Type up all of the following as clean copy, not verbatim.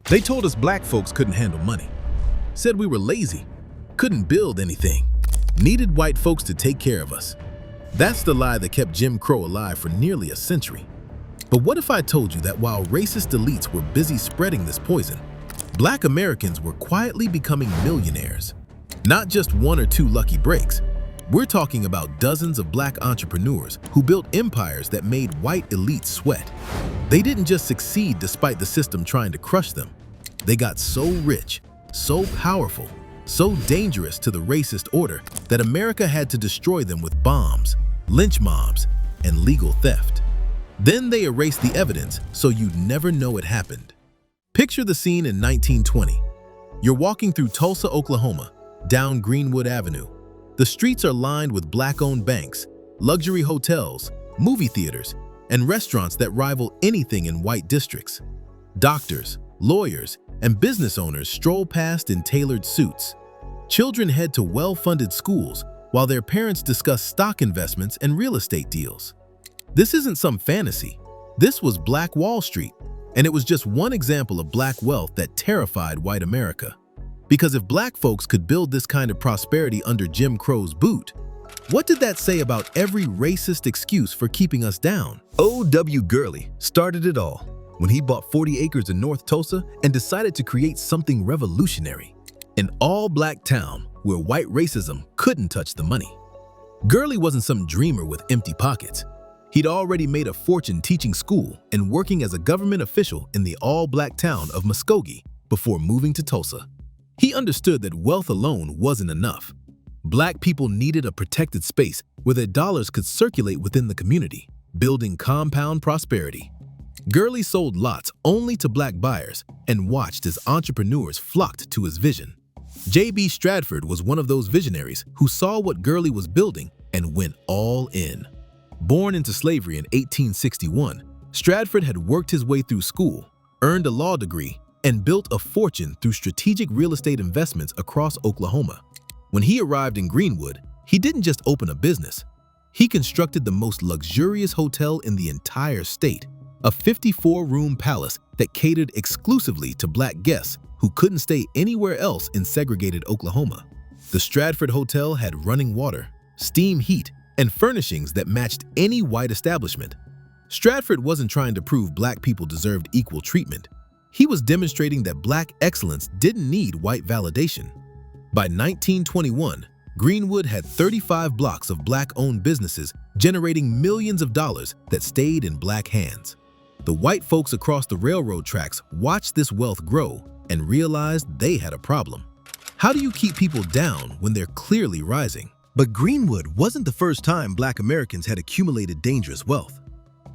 They told us black folks couldn't handle money, said we were lazy, couldn't build anything, needed white folks to take care of us. That's the lie that kept Jim Crow alive for nearly a century. But what if I told you that while racist elites were busy spreading this poison, black Americans were quietly becoming millionaires? Not just one or two lucky breaks. We're talking about dozens of black entrepreneurs who built empires that made white elites sweat. They didn't just succeed despite the system trying to crush them. They got so rich, so powerful, so dangerous to the racist order that America had to destroy them with bombs, lynch mobs, and legal theft. Then they erased the evidence so you'd never know it happened. Picture the scene in 1920. You're walking through Tulsa, Oklahoma, down Greenwood Avenue. The streets are lined with black-owned banks, luxury hotels, movie theaters, and restaurants that rival anything in white districts. Doctors, lawyers, and business owners stroll past in tailored suits. Children head to well-funded schools while their parents discuss stock investments and real estate deals. This isn't some fantasy. This was Black Wall Street, and it was just one example of black wealth that terrified white America. Because if black folks could build this kind of prosperity under Jim Crow's boot, what did that say about every racist excuse for keeping us down? O.W. Gurley started it all when he bought 40 acres in North Tulsa and decided to create something revolutionary. An all-black town where white racism couldn't touch the money. Gurley wasn't some dreamer with empty pockets. He'd already made a fortune teaching school and working as a government official in the all-black town of Muskogee before moving to Tulsa. He understood that wealth alone wasn't enough. Black people needed a protected space where their dollars could circulate within the community, building compound prosperity. Gurley sold lots only to black buyers and watched as entrepreneurs flocked to his vision. J.B. Stratford was one of those visionaries who saw what Gurley was building and went all in. Born into slavery in 1861, Stratford had worked his way through school, earned a law degree, and built a fortune through strategic real estate investments across Oklahoma. When he arrived in Greenwood, he didn't just open a business. He constructed the most luxurious hotel in the entire state, a 54-room palace that catered exclusively to black guests who couldn't stay anywhere else in segregated Oklahoma. The Stratford Hotel had running water, steam heat, and furnishings that matched any white establishment. Stratford wasn't trying to prove black people deserved equal treatment. He was demonstrating that black excellence didn't need white validation. By 1921, Greenwood had 35 blocks of black-owned businesses generating millions of dollars that stayed in black hands. The white folks across the railroad tracks watched this wealth grow and realized they had a problem. How do you keep people down when they're clearly rising? But Greenwood wasn't the first time black Americans had accumulated dangerous wealth.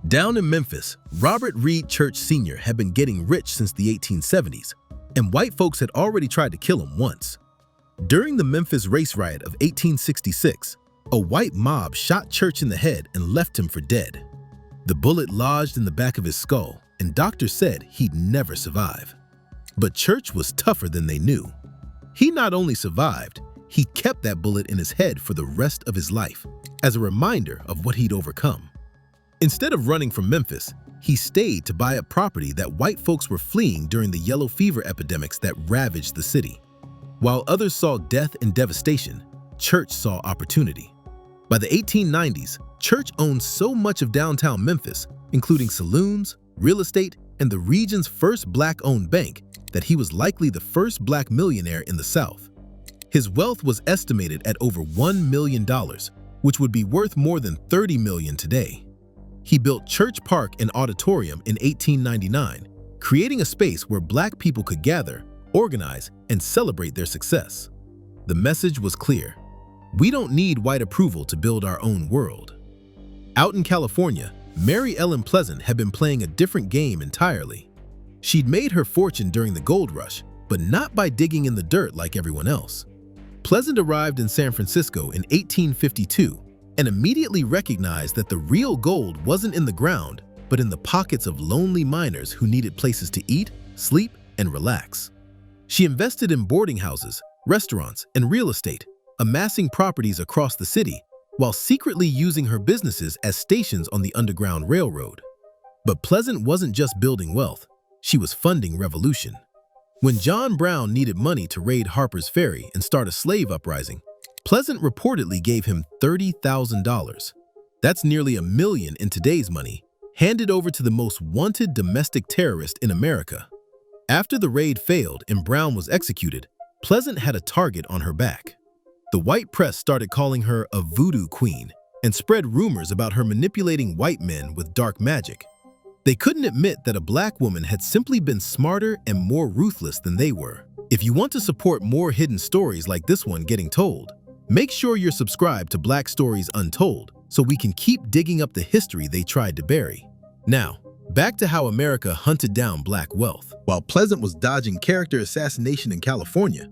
Down in Memphis, Robert Reed Church Sr. had been getting rich since the 1870s, and white folks had already tried to kill him once. During the Memphis race riot of 1866, a white mob shot Church in the head and left him for dead. The bullet lodged in the back of his skull, and doctors said he'd never survive. But Church was tougher than they knew. He not only survived, he kept that bullet in his head for the rest of his life, as a reminder of what he'd overcome. Instead of running from Memphis, he stayed to buy up property that white folks were fleeing during the yellow fever epidemics that ravaged the city. While others saw death and devastation, Church saw opportunity. By the 1890s, Church owned so much of downtown Memphis, including saloons, real estate, and the region's first black-owned bank, that he was likely the first black millionaire in the South. His wealth was estimated at over $1 million, which would be worth more than $30 million today. He built Church Park and Auditorium in 1899, creating a space where black people could gather, organize, and celebrate their success. The message was clear. We don't need white approval to build our own world. Out in California, Mary Ellen Pleasant had been playing a different game entirely. She'd made her fortune during the gold rush, but not by digging in the dirt like everyone else. Pleasant arrived in San Francisco in 1852 and immediately recognized that the real gold wasn't in the ground, but in the pockets of lonely miners who needed places to eat, sleep, and relax. She invested in boarding houses, restaurants, and real estate, amassing properties across the city, while secretly using her businesses as stations on the Underground Railroad. But Pleasant wasn't just building wealth, she was funding revolution. When John Brown needed money to raid Harper's Ferry and start a slave uprising, Pleasant reportedly gave him $30,000. That's nearly $1 million in today's money, handed over to the most wanted domestic terrorist in America. After the raid failed and Brown was executed, Pleasant had a target on her back. The white press started calling her a voodoo queen and spread rumors about her manipulating white men with dark magic. They couldn't admit that a black woman had simply been smarter and more ruthless than they were. If you want to support more hidden stories like this one getting told, make sure you're subscribed to Black Stories Untold so we can keep digging up the history they tried to bury. Now, back to how America hunted down black wealth. While Pleasant was dodging character assassination in California,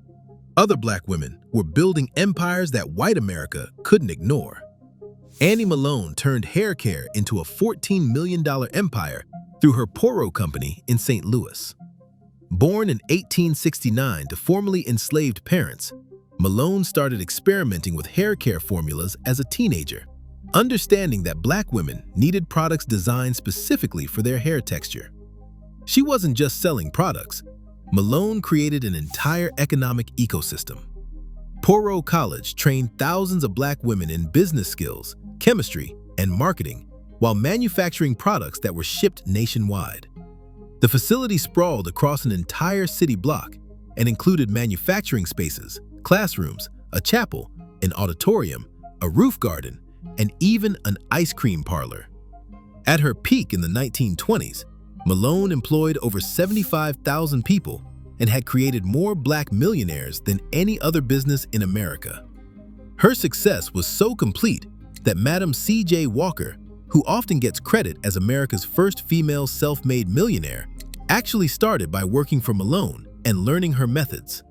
other black women were building empires that white America couldn't ignore. Annie Malone turned hair care into a $14 million empire through her Poro company in St. Louis. Born in 1869 to formerly enslaved parents, Malone started experimenting with hair care formulas as a teenager, understanding that black women needed products designed specifically for their hair texture. She wasn't just selling products. Malone created an entire economic ecosystem. Poro College trained thousands of black women in business skills, chemistry, and marketing while manufacturing products that were shipped nationwide. The facility sprawled across an entire city block and included manufacturing spaces, classrooms, a chapel, an auditorium, a roof garden, and even an ice cream parlor. At her peak in the 1920s, Malone employed over 75,000 people and had created more black millionaires than any other business in America. Her success was so complete that Madam C.J. Walker, who often gets credit as America's first female self-made millionaire, actually started by working for Malone and learning her methods.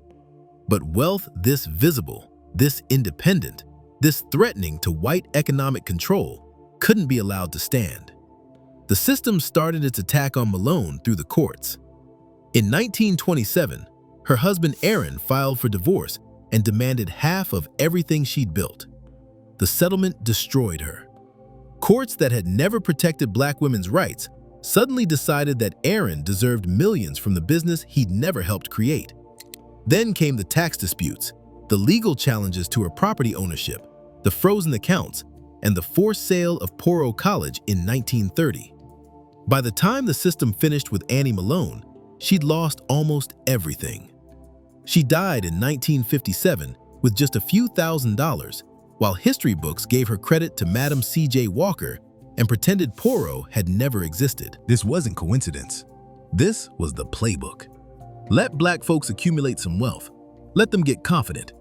But wealth this visible, this independent, this threatening to white economic control couldn't be allowed to stand. The system started its attack on Malone through the courts. In 1927, her husband Aaron filed for divorce and demanded half of everything she'd built. The settlement destroyed her. Courts that had never protected black women's rights suddenly decided that Aaron deserved millions from the business he'd never helped create. Then came the tax disputes, the legal challenges to her property ownership, the frozen accounts, and the forced sale of Poro College in 1930. By the time the system finished with Annie Malone, she'd lost almost everything. She died in 1957 with just a few $1,000s, while history books gave her credit to Madam C.J. Walker and pretended Poro had never existed. This wasn't coincidence. This was the playbook. Let black folks accumulate some wealth. Let them get confident.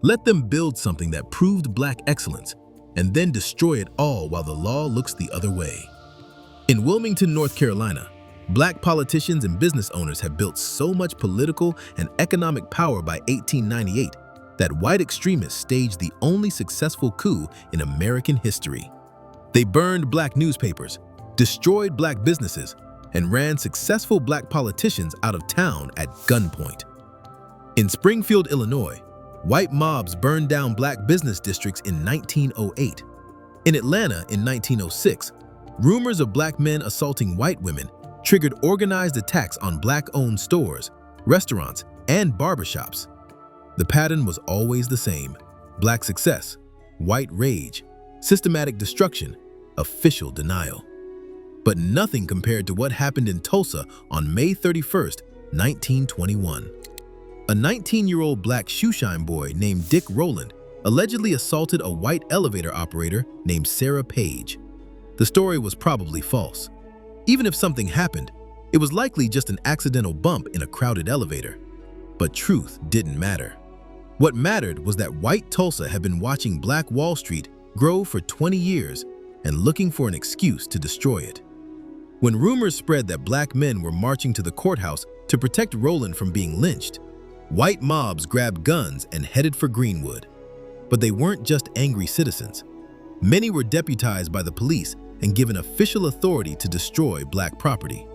Let them build something that proved black excellence, and then destroy it all while the law looks the other way. In Wilmington, North Carolina, black politicians and business owners had built so much political and economic power by 1898 that white extremists staged the only successful coup in American history. They burned black newspapers, destroyed black businesses, and ran successful black politicians out of town at gunpoint. In Springfield, Illinois, white mobs burned down black business districts in 1908. In Atlanta in 1906, rumors of black men assaulting white women triggered organized attacks on black-owned stores, restaurants, and barbershops. The pattern was always the same: black success, white rage, systematic destruction, official denial. But nothing compared to what happened in Tulsa on May 31st, 1921. A 19-year-old black shoeshine boy named Dick Rowland allegedly assaulted a white elevator operator named Sarah Page. The story was probably false. Even if something happened, it was likely just an accidental bump in a crowded elevator. But truth didn't matter. What mattered was that white Tulsa had been watching Black Wall Street grow for 20 years and looking for an excuse to destroy it. When rumors spread that black men were marching to the courthouse to protect Rowland from being lynched, white mobs grabbed guns and headed for Greenwood. But they weren't just angry citizens. Many were deputized by the police and given official authority to destroy black property.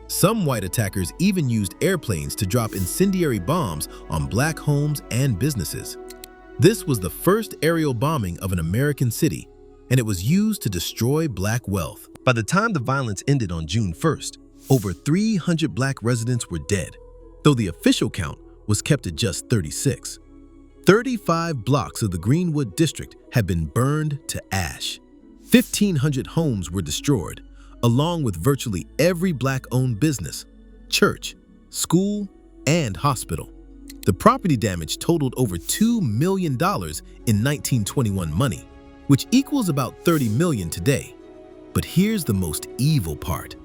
Some white attackers even used airplanes to drop incendiary bombs on black homes and businesses. This was the first aerial bombing of an American city, and it was used to destroy black wealth. By the time the violence ended on June 1st, over 300 black residents were dead, though the official count was kept at just 36. 35 blocks of the Greenwood district had been burned to ash. 1,500 homes were destroyed, along with virtually every Black-owned business, church, school, and hospital. The property damage totaled over $2 million in 1921 money, which equals about $30 million today. But here's the most evil part.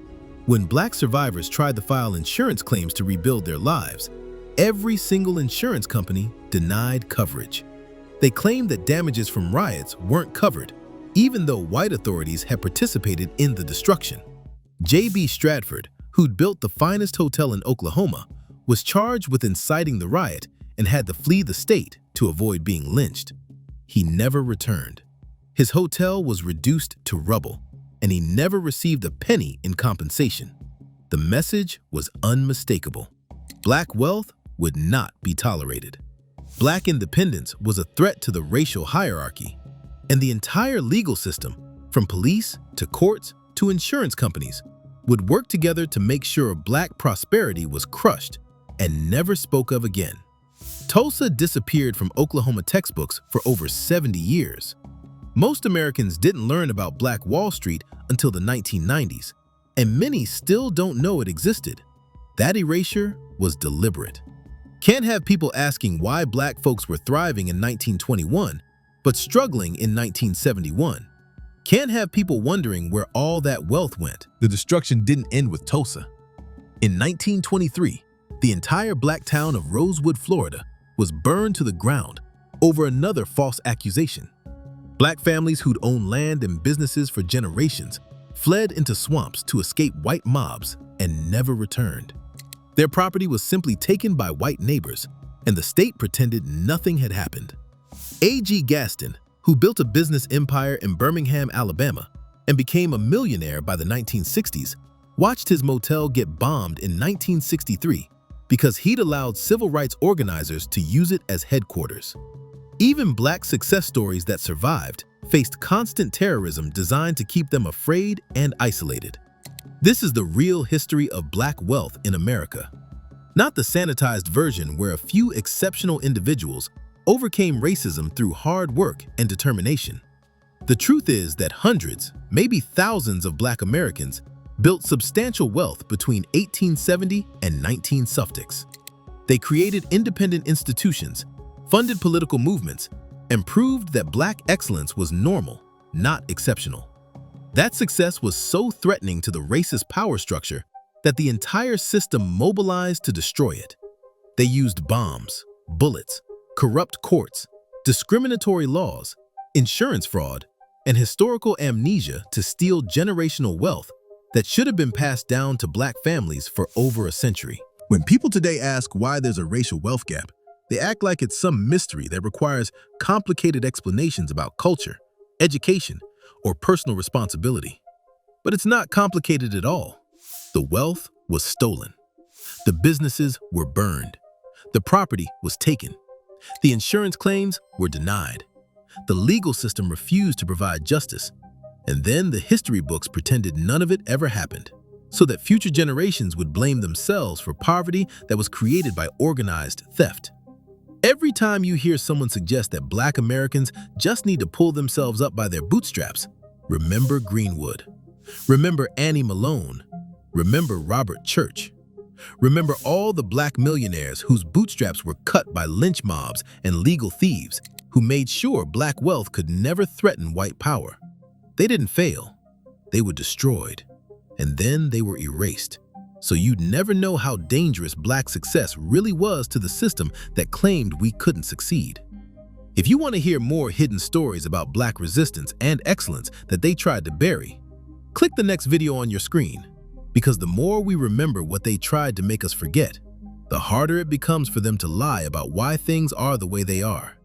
When Black survivors tried to file insurance claims to rebuild their lives, every single insurance company denied coverage. They claimed that damages from riots weren't covered, even though white authorities had participated in the destruction. J.B. Stratford, who'd built the finest hotel in Oklahoma, was charged with inciting the riot and had to flee the state to avoid being lynched. He never returned. His hotel was reduced to rubble, and he never received a penny in compensation. The message was unmistakable. Black wealth would not be tolerated. Black independence was a threat to the racial hierarchy, and the entire legal system, from police to courts to insurance companies, would work together to make sure Black prosperity was crushed and never spoke of again. Tulsa disappeared from Oklahoma textbooks for over 70 years. Most Americans didn't learn about Black Wall Street until the 1990s, and many still don't know it existed. That erasure was deliberate. Can't have people asking why Black folks were thriving in 1921, but struggling in 1971. Can't have people wondering where all that wealth went. The destruction didn't end with Tulsa. In 1923, the entire Black town of Rosewood, Florida, was burned to the ground over another false accusation. Black families who'd owned land and businesses for generations fled into swamps to escape white mobs and never returned. Their property was simply taken by white neighbors, and the state pretended nothing had happened. A.G. Gaston, who built a business empire in Birmingham, Alabama, and became a millionaire by the 1960s, watched his motel get bombed in 1963 because he'd allowed civil rights organizers to use it as headquarters. Even Black success stories that survived faced constant terrorism designed to keep them afraid and isolated. This is the real history of Black wealth in America. Not the sanitized version where a few exceptional individuals overcame racism through hard work and determination. The truth is that hundreds, maybe thousands of Black Americans built substantial wealth between 1870 and 1960. They created independent institutions, funded political movements, and proved that Black excellence was normal, not exceptional. That success was so threatening to the racist power structure that the entire system mobilized to destroy it. They used bombs, bullets, corrupt courts, discriminatory laws, insurance fraud, and historical amnesia to steal generational wealth that should have been passed down to Black families for over a century. When people today ask why there's a racial wealth gap, they act like it's some mystery that requires complicated explanations about culture, education, or personal responsibility. But it's not complicated at all. The wealth was stolen. The businesses were burned. The property was taken. The insurance claims were denied. The legal system refused to provide justice. And then the history books pretended none of it ever happened, so that future generations would blame themselves for poverty that was created by organized theft. Every time you hear someone suggest that Black Americans just need to pull themselves up by their bootstraps, remember Greenwood. Remember Annie Malone. Remember Robert Church. Remember all the Black millionaires whose bootstraps were cut by lynch mobs and legal thieves who made sure Black wealth could never threaten white power. They didn't fail. They were destroyed. And then they were erased. So you'd never know how dangerous Black success really was to the system that claimed we couldn't succeed. If you want to hear more hidden stories about Black resistance and excellence that they tried to bury, click the next video on your screen, because the more we remember what they tried to make us forget, the harder it becomes for them to lie about why things are the way they are.